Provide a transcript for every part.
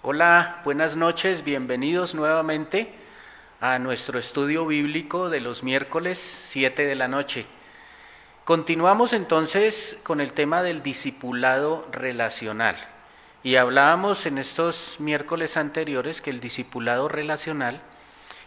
Hola, buenas noches, bienvenidos nuevamente a nuestro estudio bíblico de los miércoles 7 de la noche. Continuamos entonces con el tema del discipulado relacional y hablábamos en estos miércoles anteriores que el discipulado relacional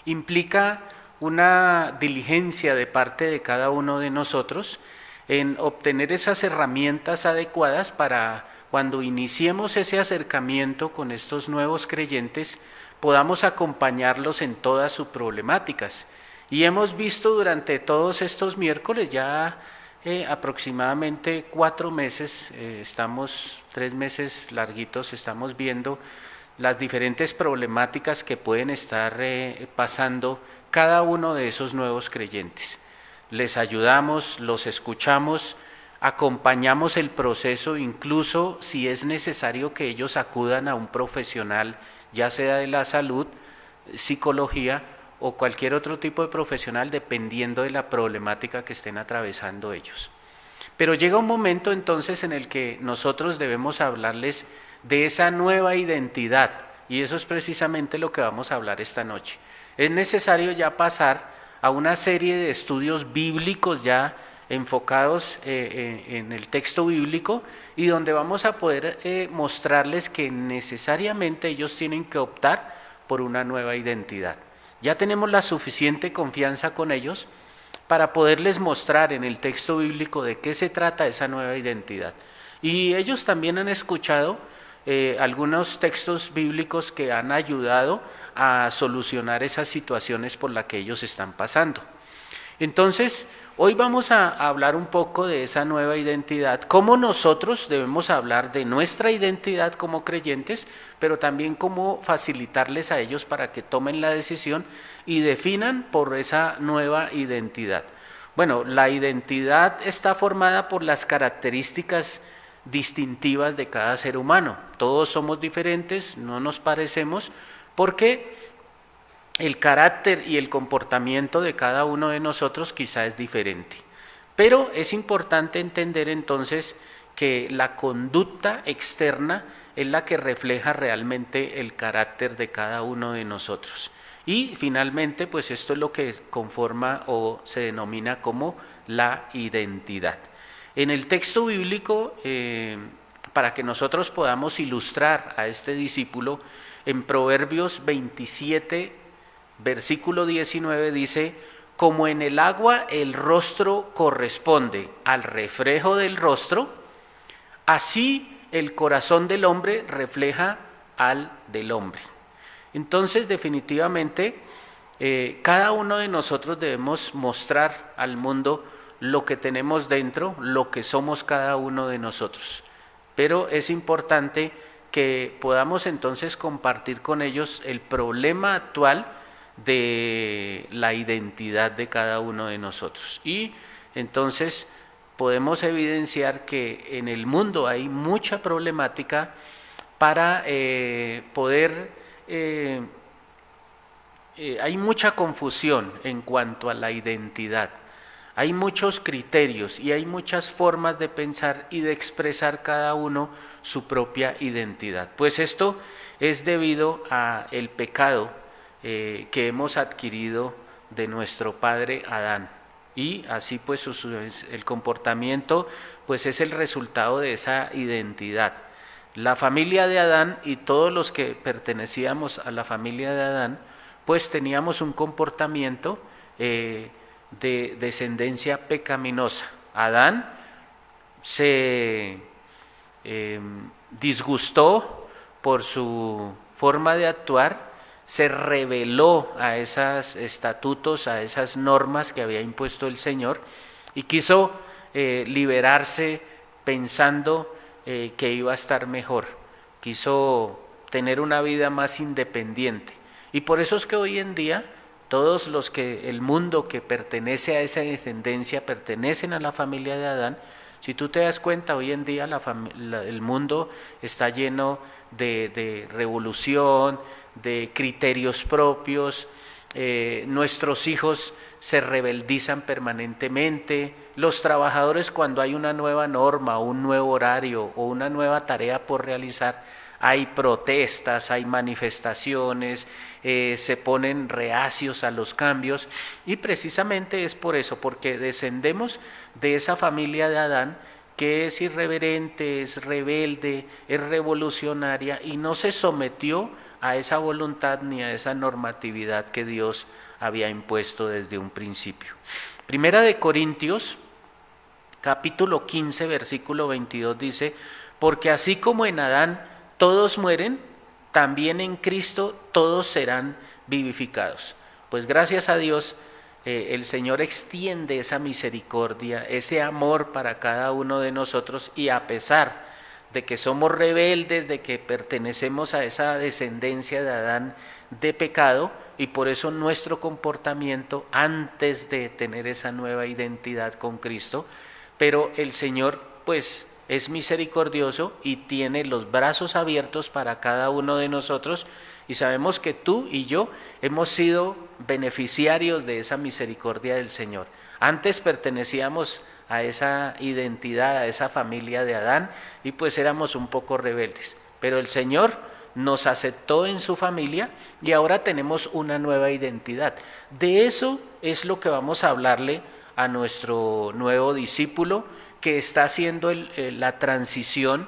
implica una diligencia de parte de cada uno de nosotros en obtener esas herramientas adecuadas para cuando iniciemos ese acercamiento con estos nuevos creyentes, podamos acompañarlos en todas sus problemáticas. Y hemos visto durante todos estos miércoles, ya aproximadamente 4 meses, 3 meses larguitos, estamos viendo las diferentes problemáticas que pueden estar pasando cada uno de esos nuevos creyentes. Les ayudamos, los escuchamos, acompañamos el proceso, incluso si es necesario que ellos acudan a un profesional, ya sea de la salud, psicología o cualquier otro tipo de profesional, dependiendo de la problemática que estén atravesando ellos. Pero llega un momento entonces en el que nosotros debemos hablarles de esa nueva identidad, y eso es precisamente lo que vamos a hablar esta noche. Es necesario ya pasar a una serie de estudios bíblicos ya enfocados en el texto bíblico y donde vamos a poder mostrarles que necesariamente ellos tienen que optar por una nueva identidad. Ya tenemos la suficiente confianza con ellos para poderles mostrar en el texto bíblico de qué se trata esa nueva identidad. Y ellos también han escuchado algunos textos bíblicos que han ayudado a solucionar esas situaciones por las que ellos están pasando. Entonces, hoy vamos a hablar un poco de esa nueva identidad, cómo nosotros debemos hablar de nuestra identidad como creyentes, pero también cómo facilitarles a ellos para que tomen la decisión y definan por esa nueva identidad. Bueno, la identidad está formada por las características distintivas de cada ser humano. Todos somos diferentes, no nos parecemos, porque el carácter y el comportamiento de cada uno de nosotros quizá es diferente. Pero es importante entender entonces que la conducta externa es la que refleja realmente el carácter de cada uno de nosotros. Y finalmente, pues esto es lo que conforma o se denomina como la identidad. En el texto bíblico, para que nosotros podamos ilustrar a este discípulo, en Proverbios 27, versículo 19 dice: como en el agua el rostro corresponde al reflejo del rostro, así el corazón del hombre refleja al del hombre. Entonces, definitivamente, cada uno de nosotros debemos mostrar al mundo lo que tenemos dentro, lo que somos cada uno de nosotros. Pero es importante que podamos entonces compartir con ellos el problema actual de la identidad de cada uno de nosotros. Y entonces podemos evidenciar que en el mundo hay mucha problemática para poder... hay mucha confusión en cuanto a la identidad. Hay muchos criterios y hay muchas formas de pensar y de expresar cada uno su propia identidad. Pues esto es debido al pecado que hemos adquirido de nuestro padre Adán. Y así pues el comportamiento pues es el resultado de esa identidad. La familia de Adán y todos los que pertenecíamos a la familia de Adán pues teníamos un comportamiento de descendencia pecaminosa. Adán se disgustó por su forma de actuar, se rebeló a esos estatutos, a esas normas que había impuesto el Señor y quiso liberarse pensando que iba a estar mejor, quiso tener una vida más independiente. Y por eso es que hoy en día todos los que el mundo que pertenece a esa descendencia pertenecen a la familia de Adán. Si tú te das cuenta, hoy en día el mundo está lleno de revolución, de criterios propios, nuestros hijos se rebeldizan permanentemente, los trabajadores cuando hay una nueva norma, un nuevo horario o una nueva tarea por realizar, hay protestas, hay manifestaciones, se ponen reacios a los cambios, y precisamente es por eso, porque descendemos de esa familia de Adán que es irreverente, es rebelde, es revolucionaria y no se sometió a esa voluntad ni a esa normatividad que Dios había impuesto desde un principio. Primera de Corintios, capítulo 15, versículo 22 dice: porque así como en Adán todos mueren, también en Cristo todos serán vivificados. Pues gracias a Dios, el Señor extiende esa misericordia, ese amor para cada uno de nosotros, y a pesar de que somos rebeldes, de que pertenecemos a esa descendencia de Adán de pecado, y por eso nuestro comportamiento antes de tener esa nueva identidad con Cristo, pero el Señor pues es misericordioso y tiene los brazos abiertos para cada uno de nosotros, y sabemos que tú y yo hemos sido beneficiarios de esa misericordia del Señor. Antes pertenecíamos a esa identidad, a esa familia de Adán, y pues éramos un poco rebeldes, pero el Señor nos aceptó en su familia y ahora tenemos una nueva identidad. De eso es lo que vamos a hablarle a nuestro nuevo discípulo, que está haciendo la transición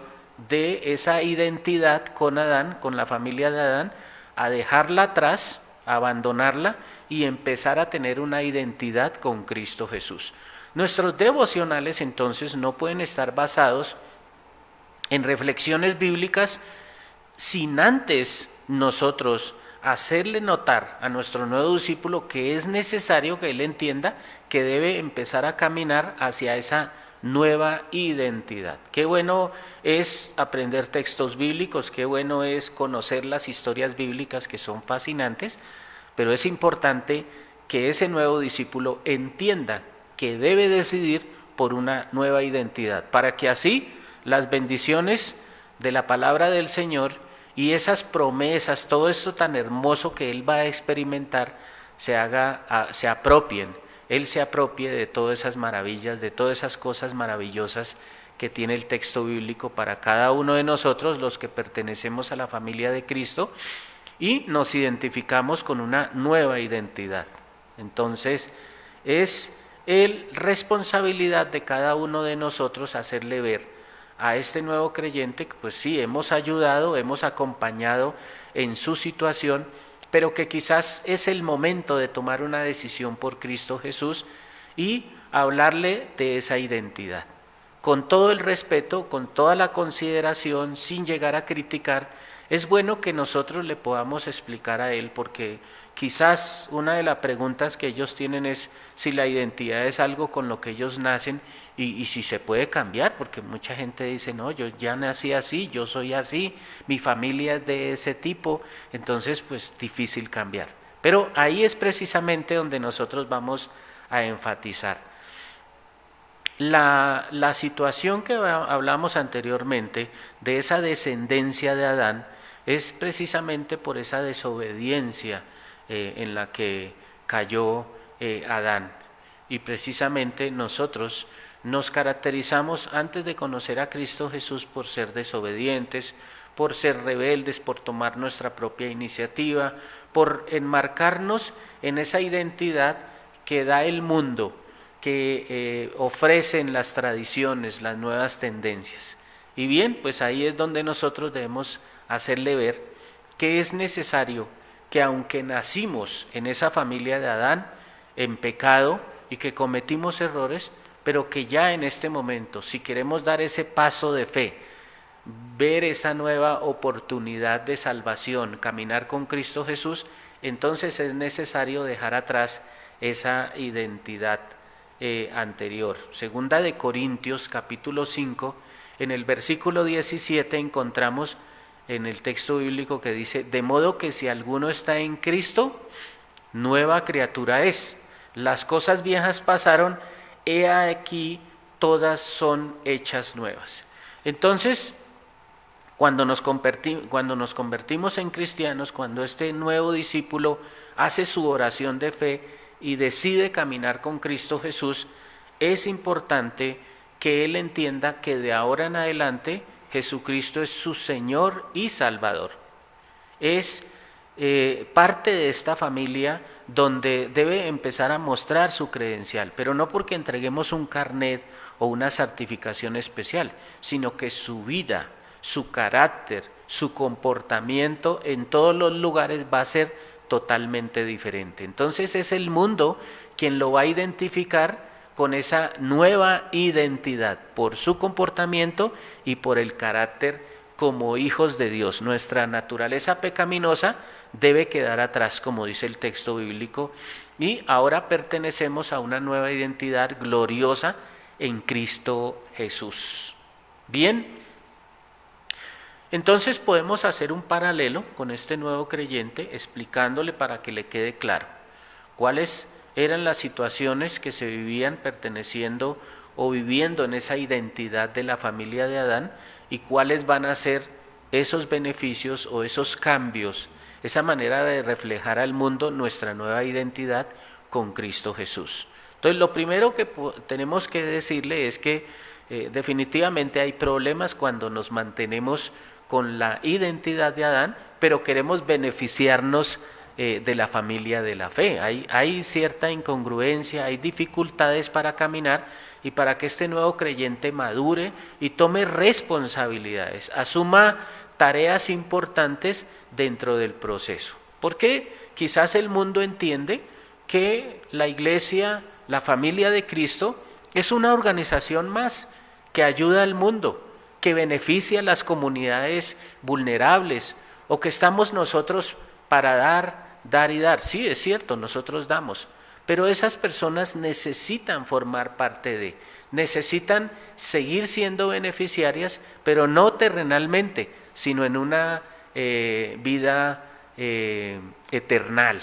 de esa identidad con Adán, con la familia de Adán, a dejarla atrás, a abandonarla y empezar a tener una identidad con Cristo Jesús. Nuestros devocionales entonces no pueden estar basados en reflexiones bíblicas sin antes nosotros hacerle notar a nuestro nuevo discípulo que es necesario que él entienda que debe empezar a caminar hacia esa nueva identidad. Qué bueno es aprender textos bíblicos, qué bueno es conocer las historias bíblicas que son fascinantes, pero es importante que ese nuevo discípulo entienda que debe decidir por una nueva identidad, para que así las bendiciones de la palabra del Señor y esas promesas, todo esto tan hermoso que él va a experimentar, se apropien. Él se apropie de todas esas maravillas, de todas esas cosas maravillosas que tiene el texto bíblico para cada uno de nosotros, los que pertenecemos a la familia de Cristo, y nos identificamos con una nueva identidad. Entonces, es responsabilidad de cada uno de nosotros hacerle ver a este nuevo creyente que pues sí, hemos ayudado, hemos acompañado en su situación, pero que quizás es el momento de tomar una decisión por Cristo Jesús y hablarle de esa identidad. Con todo el respeto, con toda la consideración, sin llegar a criticar, es bueno que nosotros le podamos explicar a él, porque quizás una de las preguntas que ellos tienen es si la identidad es algo con lo que ellos nacen y si se puede cambiar, porque mucha gente dice, no, yo ya nací así, yo soy así, mi familia es de ese tipo, entonces pues difícil cambiar. Pero ahí es precisamente donde nosotros vamos a enfatizar. La situación que hablamos anteriormente de esa descendencia de Adán es precisamente por esa desobediencia en la que cayó Adán. Y precisamente nosotros nos caracterizamos antes de conocer a Cristo Jesús por ser desobedientes, por ser rebeldes, por tomar nuestra propia iniciativa, por enmarcarnos en esa identidad que da el mundo, que ofrecen las tradiciones, las nuevas tendencias. Y bien, pues ahí es donde nosotros debemos hacerle ver que es necesario que aunque nacimos en esa familia de Adán, en pecado y que cometimos errores, pero que ya en este momento, si queremos dar ese paso de fe, ver esa nueva oportunidad de salvación, caminar con Cristo Jesús, entonces es necesario dejar atrás esa identidad anterior. Segunda de Corintios capítulo 5, en el versículo 17 encontramos en el texto bíblico que dice: de modo que si alguno está en Cristo, nueva criatura es. Las cosas viejas pasaron, he aquí todas son hechas nuevas. Entonces, cuando nos convertimos en cristianos, cuando este nuevo discípulo hace su oración de fe y decide caminar con Cristo Jesús, es importante que él entienda que de ahora en adelante Jesucristo es su Señor y Salvador. Es parte de esta familia donde debe empezar a mostrar su credencial, pero no porque entreguemos un carnet o una certificación especial, sino que su vida, su carácter, su comportamiento en todos los lugares va a ser totalmente diferente. Entonces es el mundo quien lo va a identificar con esa nueva identidad, por su comportamiento y por el carácter como hijos de Dios. Nuestra naturaleza pecaminosa debe quedar atrás, como dice el texto bíblico, y ahora pertenecemos a una nueva identidad gloriosa en Cristo Jesús. Bien, entonces podemos hacer un paralelo con este nuevo creyente, explicándole para que le quede claro cuáles eran las situaciones que se vivían perteneciendo o viviendo en esa identidad de la familia de Adán y cuáles van a ser esos beneficios o esos cambios, esa manera de reflejar al mundo nuestra nueva identidad con Cristo Jesús. Entonces, lo primero que tenemos que decirle es que definitivamente hay problemas cuando nos mantenemos con la identidad de Adán, pero queremos beneficiarnos de la familia de la fe. Hay cierta incongruencia, hay dificultades para caminar y para que este nuevo creyente madure y tome responsabilidades, asuma tareas importantes dentro del proceso. Porque quizás el mundo entiende que la iglesia, la familia de Cristo, es una organización más que ayuda al mundo, que beneficia a las comunidades vulnerables, o que estamos nosotros para dar y dar. Sí, es cierto, nosotros damos, pero esas personas necesitan formar parte necesitan seguir siendo beneficiarias, pero no terrenalmente, sino en una vida eternal.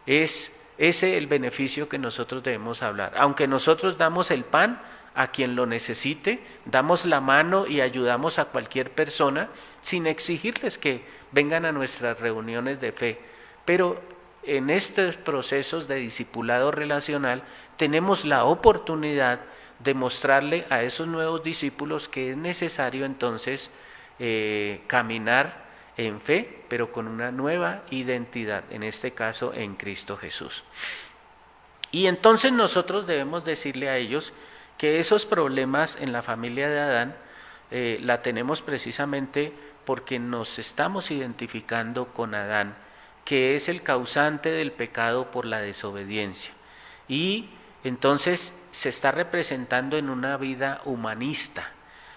Es ese el beneficio que nosotros debemos hablar. Aunque nosotros damos el pan a quien lo necesite, damos la mano y ayudamos a cualquier persona sin exigirles que vengan a nuestras reuniones de fe, pero en estos procesos de discipulado relacional tenemos la oportunidad de mostrarle a esos nuevos discípulos que es necesario entonces caminar en fe, pero con una nueva identidad, en este caso en Cristo Jesús. Y entonces nosotros debemos decirle a ellos que esos problemas en la familia de Adán la tenemos precisamente porque nos estamos identificando con Adán, que es el causante del pecado por la desobediencia. Y entonces se está representando en una vida humanista,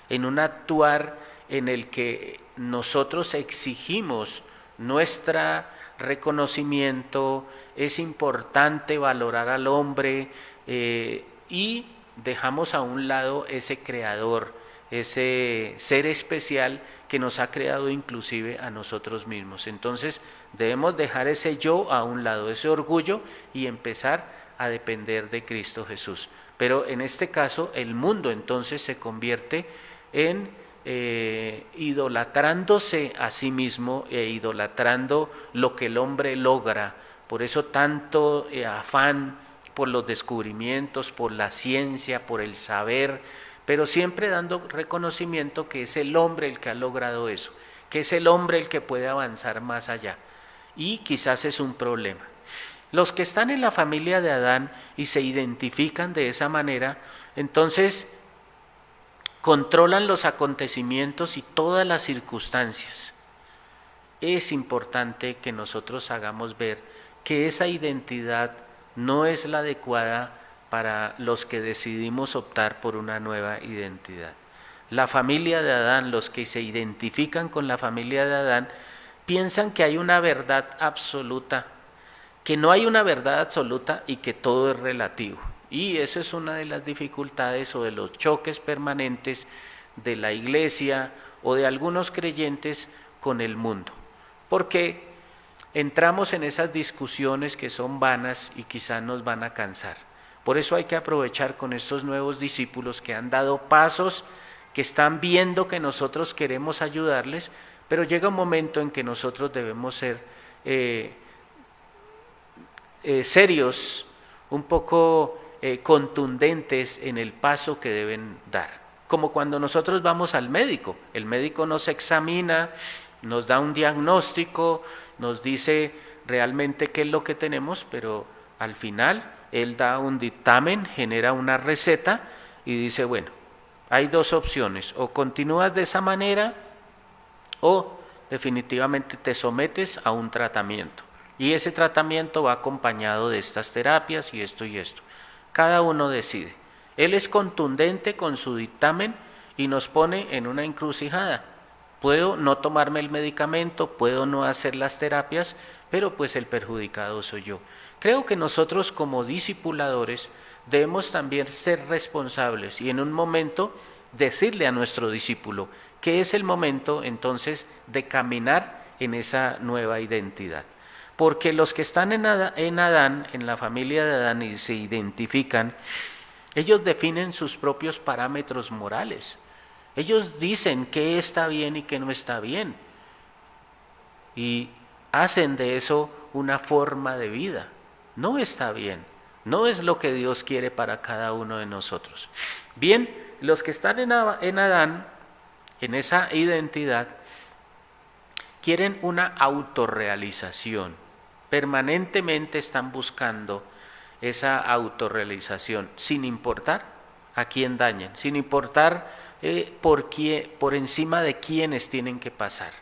en un actuar en el que nosotros exigimos nuestro reconocimiento, es importante valorar al hombre y dejamos a un lado ese creador, ese ser especial que nos ha creado inclusive a nosotros mismos. Entonces debemos dejar ese yo a un lado, ese orgullo, y empezar a depender de Cristo Jesús. Pero en este caso el mundo entonces se convierte en idolatrándose a sí mismo e idolatrando lo que el hombre logra. Por eso tanto afán por los descubrimientos, por la ciencia, por el saber, pero siempre dando reconocimiento que es el hombre el que ha logrado eso, que es el hombre el que puede avanzar más allá. Y quizás es un problema. Los que están en la familia de Adán y se identifican de esa manera, entonces controlan los acontecimientos y todas las circunstancias. Es importante que nosotros hagamos ver que esa identidad no es la adecuada para los que decidimos optar por una nueva identidad. La familia de Adán, los que se identifican con la familia de Adán, piensan que hay una verdad absoluta, que no hay una verdad absoluta y que todo es relativo. Y esa es una de las dificultades o de los choques permanentes de la iglesia o de algunos creyentes con el mundo, porque entramos en esas discusiones que son vanas y quizás nos van a cansar. Por eso hay que aprovechar con estos nuevos discípulos que han dado pasos, que están viendo que nosotros queremos ayudarles, pero llega un momento en que nosotros debemos ser serios, un poco contundentes en el paso que deben dar. como cuando nosotros vamos al médico. El médico nos examina, nos da un diagnóstico, nos dice realmente qué es lo que tenemos, pero al final él da un dictamen, genera una receta y dice, bueno, hay dos opciones, o continúas de esa manera o definitivamente te sometes a un tratamiento. Y ese tratamiento va acompañado de estas terapias y esto y esto. Cada uno decide. Él es contundente con su dictamen y nos pone en una encrucijada. Puedo no tomarme el medicamento, puedo no hacer las terapias, pero pues el perjudicado soy yo. Creo que nosotros como discipuladores debemos también ser responsables y en un momento decirle a nuestro discípulo que es el momento entonces de caminar en esa nueva identidad. Porque los que están en Adán, en la familia de Adán y se identifican, ellos definen sus propios parámetros morales. Ellos dicen qué está bien y qué no está bien. Y hacen de eso una forma de vida. No está bien. No es lo que Dios quiere para cada uno de nosotros. Bien, los que están en Adán, en esa identidad, quieren una autorrealización. Permanentemente están buscando esa autorrealización, sin importar a quién dañen, sin importar por encima de quiénes tienen que pasar.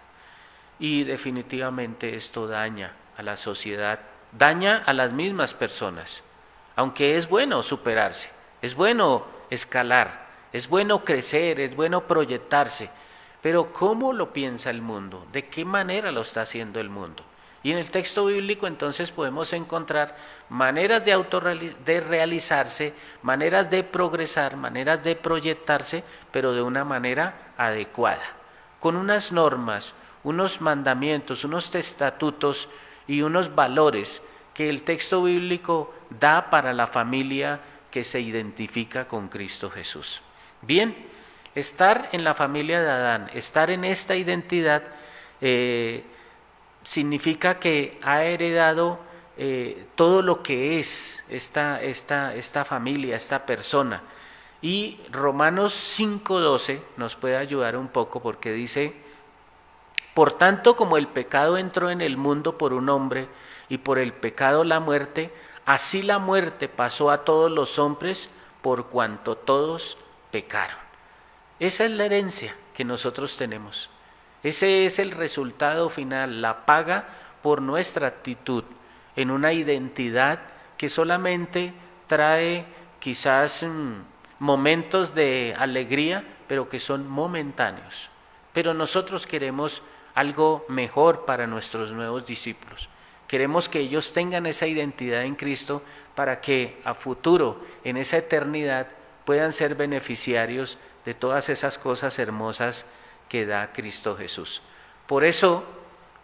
Y definitivamente esto daña a la sociedad, daña a las mismas personas. Aunque es bueno superarse, es bueno escalar, es bueno crecer, es bueno proyectarse, pero ¿cómo lo piensa el mundo? ¿De qué manera lo está haciendo el mundo? Y en el texto bíblico entonces podemos encontrar maneras de realizarse, maneras de progresar, maneras de proyectarse, pero de una manera adecuada, con unas normas, unos mandamientos, unos estatutos y unos valores que el texto bíblico da para la familia que se identifica con Cristo Jesús. Bien, estar en la familia de Adán, estar en esta identidad, significa que ha heredado todo lo que es esta familia, esta persona. Y Romanos 5:12 nos puede ayudar un poco porque dice, por tanto como el pecado entró en el mundo por un hombre y por el pecado la muerte, así la muerte pasó a todos los hombres por cuanto todos pecaron. Esa es la herencia que nosotros tenemos. Ese es el resultado final, la paga por nuestra actitud en una identidad que solamente trae quizás momentos de alegría, pero que son momentáneos. Pero nosotros queremos algo mejor para nuestros nuevos discípulos. Queremos que ellos tengan esa identidad en Cristo para que a futuro, en esa eternidad, puedan ser beneficiarios de todas esas cosas hermosas que da Cristo Jesús. Por eso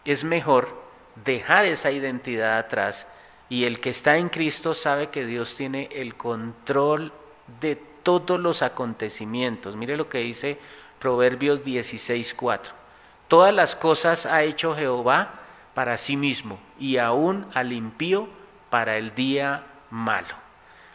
es mejor dejar esa identidad atrás y el que está en Cristo sabe que Dios tiene el control de todos los acontecimientos. Mire lo que dice Proverbios 16:4. Todas las cosas ha hecho Jehová para sí mismo y aún al impío para el día malo.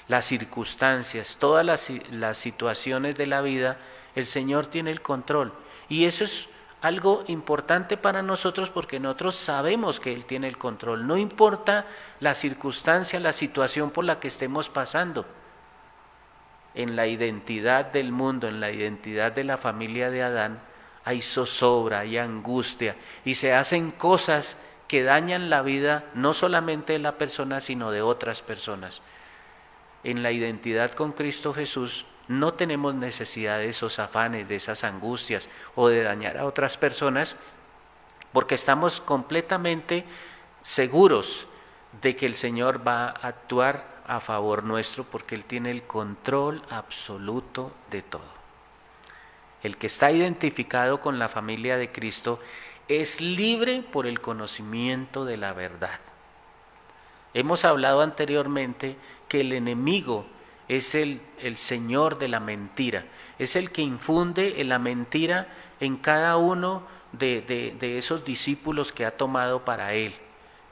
Las circunstancias, todas las situaciones de la vida, el Señor tiene el control. Y eso es algo importante para nosotros porque nosotros sabemos que Él tiene el control. No importa la circunstancia, la situación por la que estemos pasando. En la identidad del mundo, en la identidad de la familia de Adán, hay zozobra, hay angustia y se hacen cosas que dañan la vida no solamente de la persona, sino de otras personas. En la identidad con Cristo Jesús no tenemos necesidad de esos afanes, de esas angustias o de dañar a otras personas, porque estamos completamente seguros de que el Señor va a actuar a favor nuestro, porque Él tiene el control absoluto de todo. El que está identificado con la familia de Cristo es libre por el conocimiento de la verdad. Hemos hablado anteriormente que el enemigo es el señor de la mentira, es el que infunde la mentira en cada uno de esos discípulos que ha tomado para él.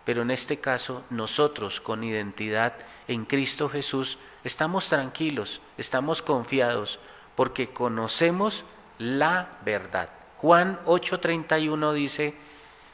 Pero en este caso, nosotros con identidad en Cristo Jesús estamos tranquilos, estamos confiados, porque conocemos la verdad. Juan 8:31 dice,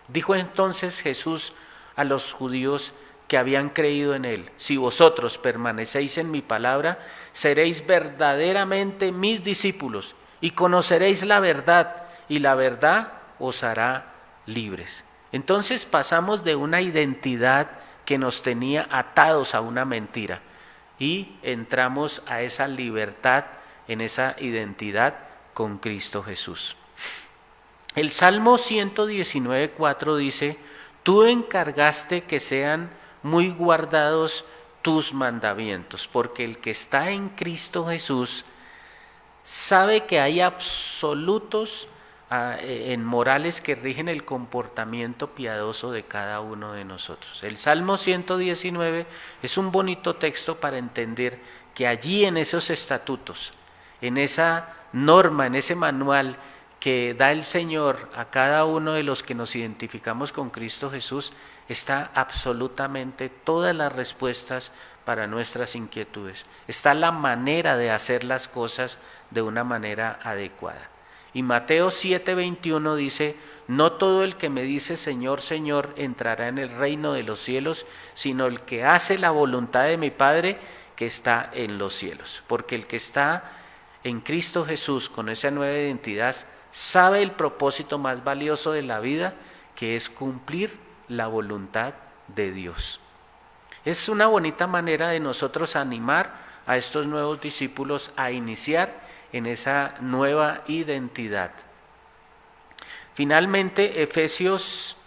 dijo entonces Jesús a los judíos que habían creído en él, si vosotros permanecéis en mi palabra, seréis verdaderamente mis discípulos y conoceréis la verdad, y la verdad os hará libres. Entonces pasamos de una identidad que nos tenía atados a una mentira y entramos a esa libertad, en esa identidad con Cristo Jesús. El Salmo 119:4 dice, tú encargaste que sean muy guardados tus mandamientos, porque el que está en Cristo Jesús sabe que hay absolutos en morales que rigen el comportamiento piadoso de cada uno de nosotros. El Salmo 119 es un bonito texto para entender que allí en esos estatutos, en esa norma, en ese manual que da el Señor a cada uno de los que nos identificamos con Cristo Jesús, está absolutamente todas las respuestas para nuestras inquietudes. Está la manera de hacer las cosas de una manera adecuada. Y Mateo 7:21 dice, no todo el que me dice Señor, Señor entrará en el reino de los cielos, sino el que hace la voluntad de mi Padre que está en los cielos. Porque el que está en Cristo Jesús con esa nueva identidad sabe el propósito más valioso de la vida, que es cumplir la voluntad de Dios. Es una bonita manera de nosotros animar a estos nuevos discípulos a iniciar en esa nueva identidad. Finalmente, Efesios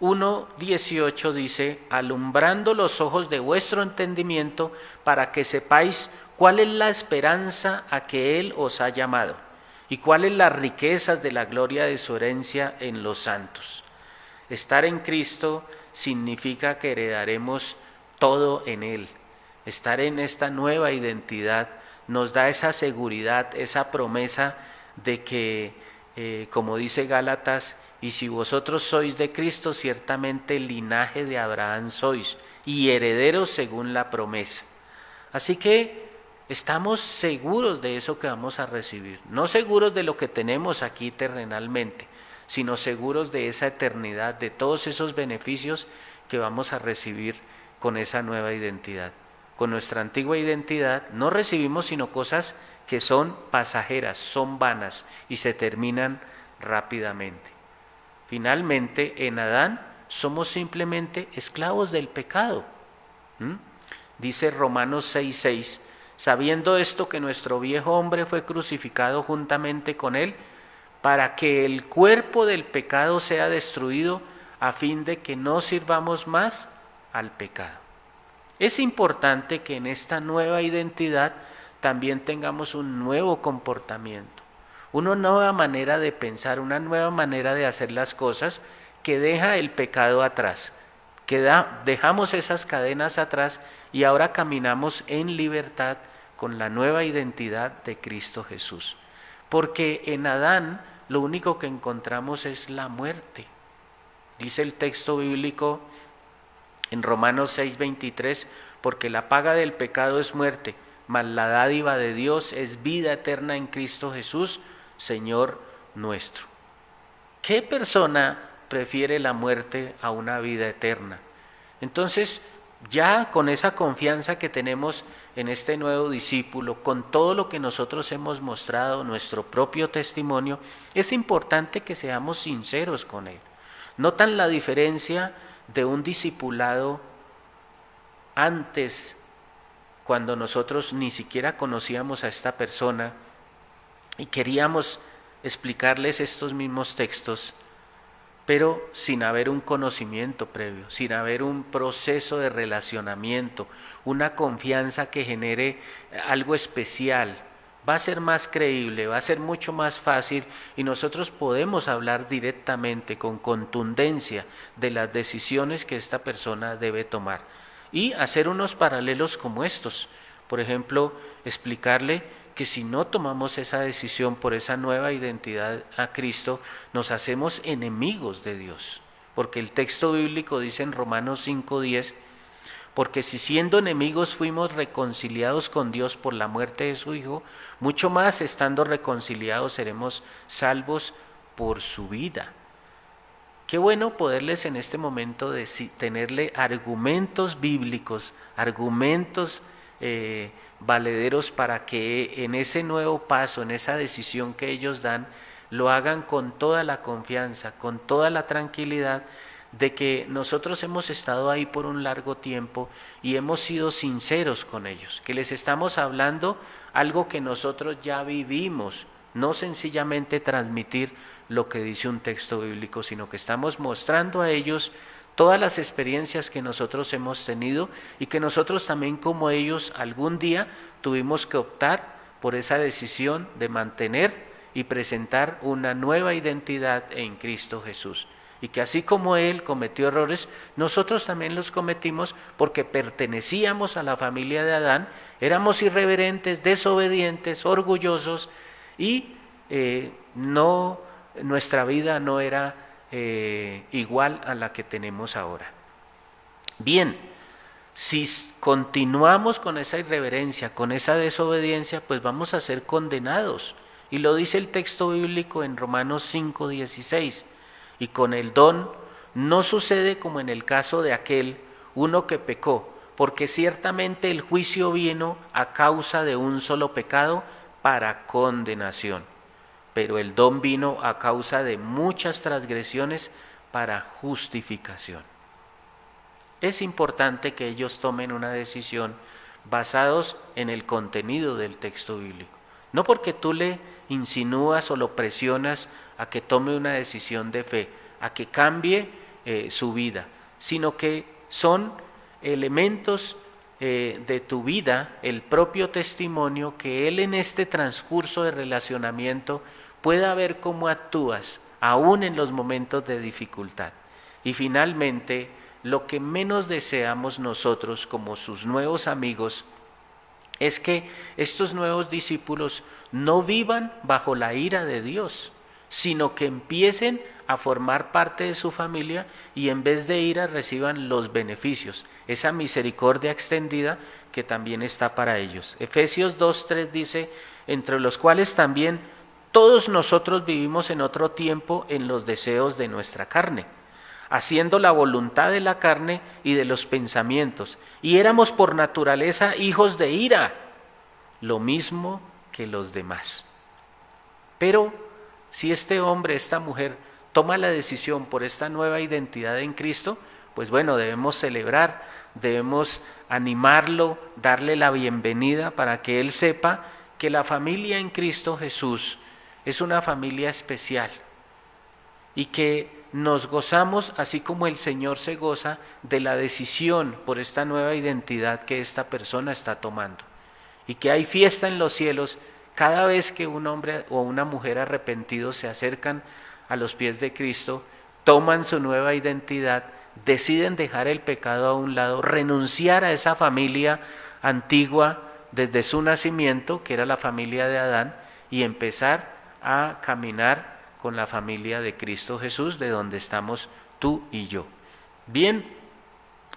1:18 dice, alumbrando los ojos de vuestro entendimiento para que sepáis cuál es la esperanza a que Él os ha llamado y cuáles las riquezas de la gloria de su herencia en los santos. Estar en Cristo significa que heredaremos todo en Él. Estar en esta nueva identidad nos da esa seguridad, esa promesa de que, como dice Gálatas, y si vosotros sois de Cristo, ciertamente linaje de Abraham sois, y herederos según la promesa. Así que estamos seguros de eso que vamos a recibir, no seguros de lo que tenemos aquí terrenalmente, sino seguros de esa eternidad, de todos esos beneficios que vamos a recibir con esa nueva identidad. Con nuestra antigua identidad no recibimos sino cosas que son pasajeras, son vanas y se terminan rápidamente. Finalmente, en Adán somos simplemente esclavos del pecado. Dice Romanos 6:6, sabiendo esto que nuestro viejo hombre fue crucificado juntamente con él, para que el cuerpo del pecado sea destruido, a fin de que no sirvamos más al pecado. Es importante que en esta nueva identidad también tengamos un nuevo comportamiento, una nueva manera de pensar, una nueva manera de hacer las cosas que deja el pecado atrás, dejamos esas cadenas atrás y ahora caminamos en libertad con la nueva identidad de Cristo Jesús. Porque en Adán lo único que encontramos es la muerte. Dice el texto bíblico en Romanos 6:23, porque la paga del pecado es muerte, mas la dádiva de Dios es vida eterna en Cristo Jesús, Señor nuestro. ¿Qué persona prefiere la muerte a una vida eterna? Entonces, ya con esa confianza que tenemos en este nuevo discípulo, con todo lo que nosotros hemos mostrado, nuestro propio testimonio, es importante que seamos sinceros con él. ¿Notan la diferencia de un discipulado antes, cuando nosotros ni siquiera conocíamos a esta persona y queríamos explicarles estos mismos textos, pero sin haber un conocimiento previo, sin haber un proceso de relacionamiento, una confianza que genere algo especial? Va a ser más creíble, va a ser mucho más fácil y nosotros podemos hablar directamente, con contundencia, de las decisiones que esta persona debe tomar y hacer unos paralelos como estos. Por ejemplo, explicarle que si no tomamos esa decisión por esa nueva identidad a Cristo, nos hacemos enemigos de Dios. Porque el texto bíblico dice en Romanos 5:10, porque si siendo enemigos fuimos reconciliados con Dios por la muerte de su Hijo, mucho más estando reconciliados seremos salvos por su vida. Qué bueno poderles en este momento tenerle argumentos bíblicos, argumentos valederos para que en ese nuevo paso, en esa decisión que ellos dan, lo hagan con toda la confianza, con toda la tranquilidad de que nosotros hemos estado ahí por un largo tiempo y hemos sido sinceros con ellos, que les estamos hablando algo que nosotros ya vivimos, no sencillamente transmitir lo que dice un texto bíblico, sino que estamos mostrando a ellos todas las experiencias que nosotros hemos tenido y que nosotros también como ellos algún día tuvimos que optar por esa decisión de mantener y presentar una nueva identidad en Cristo Jesús. Y que así como Él cometió errores, nosotros también los cometimos porque pertenecíamos a la familia de Adán, éramos irreverentes, desobedientes, orgullosos y nuestra vida no era igual a la que tenemos ahora. Bien, si continuamos con esa irreverencia, con esa desobediencia, pues vamos a ser condenados. Y lo dice el texto bíblico en Romanos 5:16. Y con el don no sucede como en el caso de aquel uno que pecó, porque ciertamente el juicio vino a causa de un solo pecado para condenación, pero el don vino a causa de muchas transgresiones para justificación. Es importante que ellos tomen una decisión basados en el contenido del texto bíblico, no porque tú le insinúas o lo presionas a que tome una decisión de fe, a que cambie su vida, sino que son elementos de tu vida, el propio testimonio que Él en este transcurso de relacionamiento pueda ver cómo actúas, aún en los momentos de dificultad. Y finalmente, lo que menos deseamos nosotros como sus nuevos amigos es que estos nuevos discípulos no vivan bajo la ira de Dios, sino que empiecen a formar parte de su familia y en vez de ira reciban los beneficios, esa misericordia extendida que también está para ellos. Efesios 2:3 dice, entre los cuales también todos nosotros vivimos en otro tiempo en los deseos de nuestra carne, haciendo la voluntad de la carne y de los pensamientos, y éramos por naturaleza hijos de ira, lo mismo que los demás. Pero si este hombre, esta mujer, toma la decisión por esta nueva identidad en Cristo, pues bueno, debemos celebrar, debemos animarlo, darle la bienvenida para que él sepa que la familia en Cristo Jesús es una familia especial y que nos gozamos, así como el Señor se goza, de la decisión por esta nueva identidad que esta persona está tomando. Y que hay fiesta en los cielos cada vez que un hombre o una mujer arrepentidos se acercan a los pies de Cristo, toman su nueva identidad, deciden dejar el pecado a un lado, renunciar a esa familia antigua desde su nacimiento, que era la familia de Adán, y empezar a caminar con la familia de Cristo Jesús, de donde estamos tú y yo. Bien,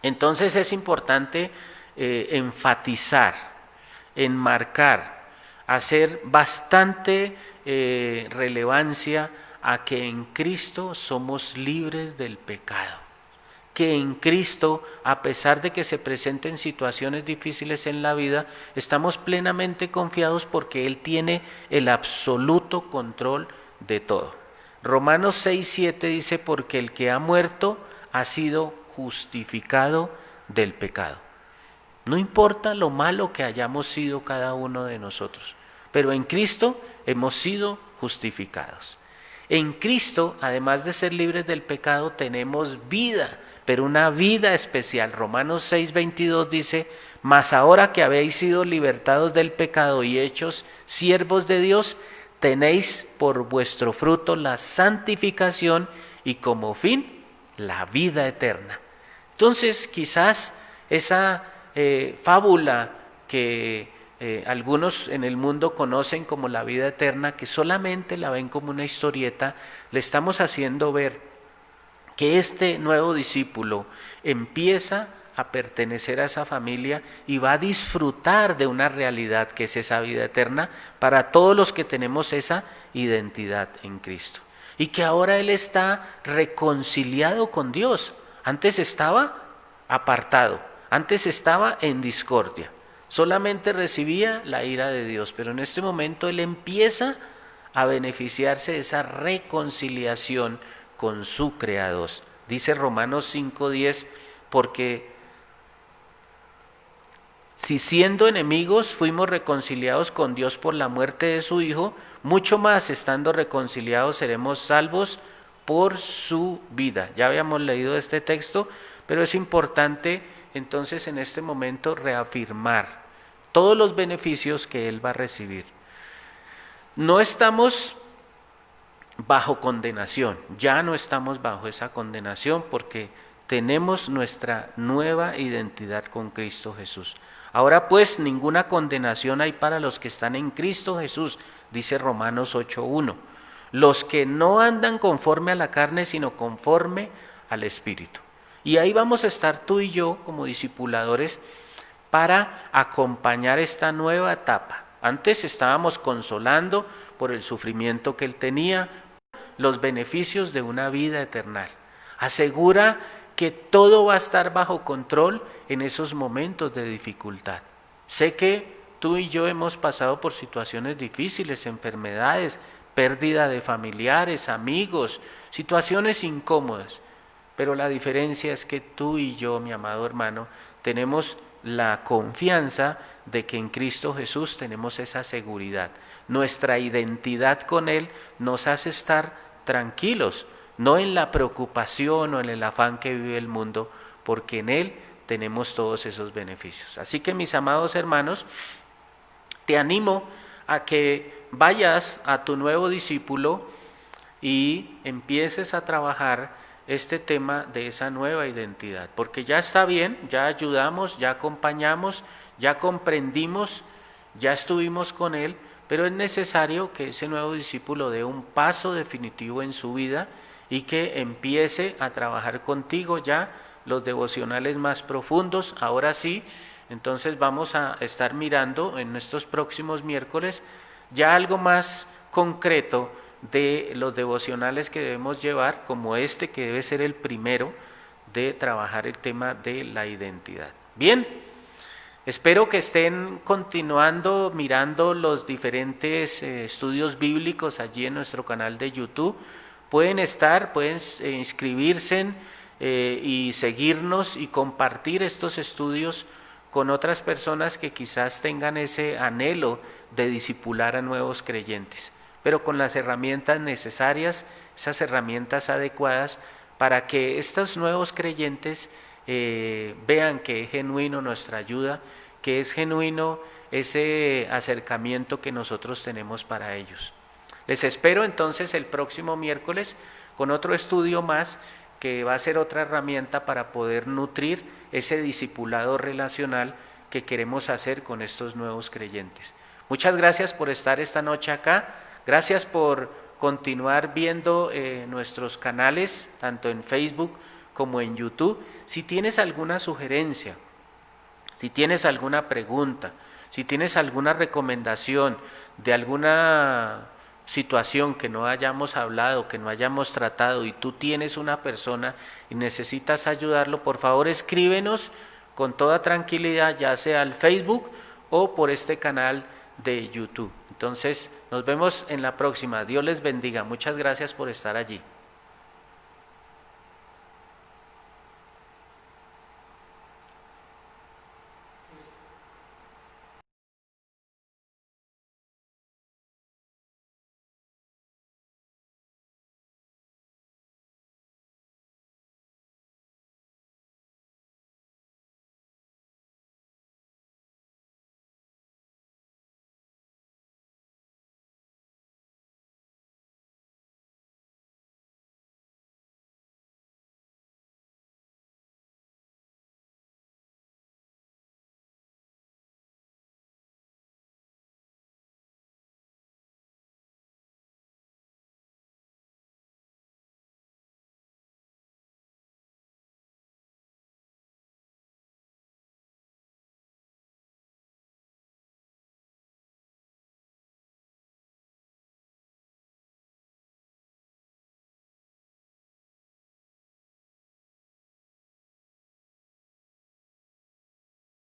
entonces es importante enfatizar, enmarcar, hacer bastante relevancia a que en Cristo somos libres del pecado, que en Cristo, a pesar de que se presenten situaciones difíciles en la vida, estamos plenamente confiados porque Él tiene el absoluto control de todo. Romanos 6:7 dice, porque el que ha muerto ha sido justificado del pecado. No importa lo malo que hayamos sido cada uno de nosotros, pero en Cristo hemos sido justificados. En Cristo, además de ser libres del pecado, tenemos vida, pero una vida especial. Romanos 6:22 dice, mas ahora que habéis sido libertados del pecado y hechos siervos de Dios, tenéis por vuestro fruto la santificación y como fin la vida eterna. Entonces, quizás esa fábula que algunos en el mundo conocen como la vida eterna, que solamente la ven como una historieta, le estamos haciendo ver que este nuevo discípulo empieza a pertenecer a esa familia y va a disfrutar de una realidad que es esa vida eterna para todos los que tenemos esa identidad en Cristo. Y que ahora él está reconciliado con Dios. Antes estaba apartado, antes estaba en discordia, solamente recibía la ira de Dios, pero en este momento él empieza a beneficiarse de esa reconciliación con su Creador. Dice Romanos 5:10, porque si siendo enemigos fuimos reconciliados con Dios por la muerte de su Hijo, mucho más estando reconciliados seremos salvos por su vida. Ya habíamos leído este texto, pero es importante entonces en este momento reafirmar todos los beneficios que él va a recibir. No estamos bajo condenación, ya no estamos bajo esa condenación porque tenemos nuestra nueva identidad con Cristo Jesús. Ahora pues ninguna condenación hay para los que están en Cristo Jesús, dice Romanos 8:1. Los que no andan conforme a la carne, sino conforme al Espíritu. Y ahí vamos a estar tú y yo como discipuladores para acompañar esta nueva etapa. Antes estábamos consolando por el sufrimiento que él tenía, los beneficios de una vida eterna. Asegura que todo va a estar bajo control en esos momentos de dificultad. Sé que tú y yo hemos pasado por situaciones difíciles, enfermedades, pérdida de familiares, amigos, situaciones incómodas, pero la diferencia es que tú y yo, mi amado hermano, tenemos la confianza de que en Cristo Jesús tenemos esa seguridad. Nuestra identidad con Él nos hace estar tranquilos, no en la preocupación o en el afán que vive el mundo, porque en Él tenemos todos esos beneficios. Así que mis amados hermanos, te animo a que vayas a tu nuevo discípulo y empieces a trabajar este tema de esa nueva identidad, porque ya está bien, ya ayudamos, ya acompañamos, ya comprendimos, ya estuvimos con él, pero es necesario que ese nuevo discípulo dé un paso definitivo en su vida y que empiece a trabajar contigo ya los devocionales más profundos. Ahora sí, entonces vamos a estar mirando en estos próximos miércoles ya algo más concreto de los devocionales que debemos llevar, como este que debe ser el primero de trabajar el tema de la identidad. Bien, espero que estén continuando mirando los diferentes estudios bíblicos allí en nuestro canal de YouTube. Pueden inscribirse y seguirnos y compartir estos estudios con otras personas que quizás tengan ese anhelo de discipular a nuevos creyentes, pero con las herramientas necesarias, esas herramientas adecuadas para que estos nuevos creyentes vean que es genuino nuestra ayuda, que es genuino ese acercamiento que nosotros tenemos para ellos. Les espero entonces el próximo miércoles con otro estudio más que va a ser otra herramienta para poder nutrir ese discipulado relacional que queremos hacer con estos nuevos creyentes. Muchas gracias por estar esta noche acá. Gracias por continuar viendo nuestros canales, tanto en Facebook como en YouTube. Si tienes alguna sugerencia, si tienes alguna pregunta, si tienes alguna recomendación de alguna situación que no hayamos hablado, que no hayamos tratado y tú tienes una persona y necesitas ayudarlo, por favor escríbenos con toda tranquilidad, ya sea al Facebook o por este canal de YouTube. Entonces, nos vemos en la próxima. Dios les bendiga. Muchas gracias por estar allí.